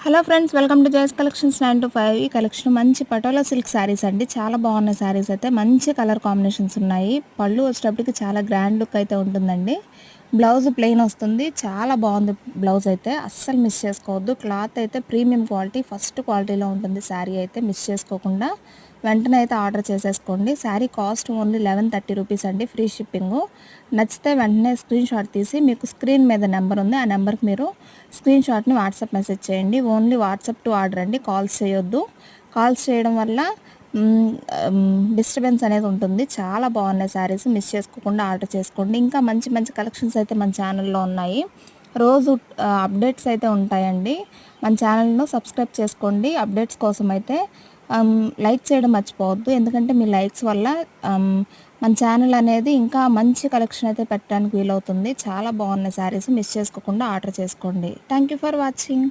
Hello friends, welcome to Jayas collections 9 to 5. ఈ collection మంచి patola silk saris అండి. చాలా బాగున్నాయి శారీస్ అయితే. మంచి కలర్ కాంబినేషన్స్ ఉన్నాయి. పళ్ళు వచ్చేటప్పటికి చాలా గ్రాండ్ లుక్ అయితే ఉంటుందండి. బ్లౌజ్ ప్లెయిన్ వస్తుంది. చాలా బాగుంది బ్లౌజ్ అయితే. అస్సలు మిస్ చేసుకోవద్దు. క్లాత్ అయితే ప్రీమియం క్వాలిటీ, ఫస్ట్ క్వాలిటీలో ఉంటుంది శారీ అయితే. మిస్ చేసుకోకుండా వెంటనే అయితే ఆర్డర్ చేసేసుకోండి. శారీ కాస్ట్ ఓన్లీ 1130 రూపీస్ అండి, ఫ్రీ షిప్పింగు. నచ్చితే వెంటనే స్క్రీన్ షాట్ తీసి, మీకు స్క్రీన్ మీద నెంబర్ ఉంది, ఆ నెంబర్కి మీరు స్క్రీన్ షాట్ని వాట్సాప్ మెసేజ్ చేయండి. ఓన్లీ వాట్సాప్ టు ఆర్డర్ అండి, కాల్స్ చేయొద్దు. కాల్స్ చేయడం వల్ల డిస్టర్బెన్స్ అనేది ఉంటుంది. చాలా బాగున్నాయి శారీస్, మిస్ చేసుకోకుండా ఆర్డర్ చేసుకోండి. ఇంకా మంచి మంచి కలెక్షన్స్ అయితే మన ఛానల్లో ఉన్నాయి. రోజు అప్డేట్స్ అయితే ఉంటాయండి. మన ఛానల్ను సబ్స్క్రైబ్ చేసుకోండి అప్డేట్స్ కోసం అయితే. లైక్ చేయడం మర్చిపోవద్దు, ఎందుకంటే మీ లైక్స్ వల్ల మన ఛానల్ అనేది ఇంకా మంచి కలెక్షన్ అయితే పెట్టడానికి వీలవుతుంది. చాలా బాగున్నాయి శారీస్, మిస్ చేసుకోకుండా ఆర్డర్ చేసుకోండి. Thank you for watching.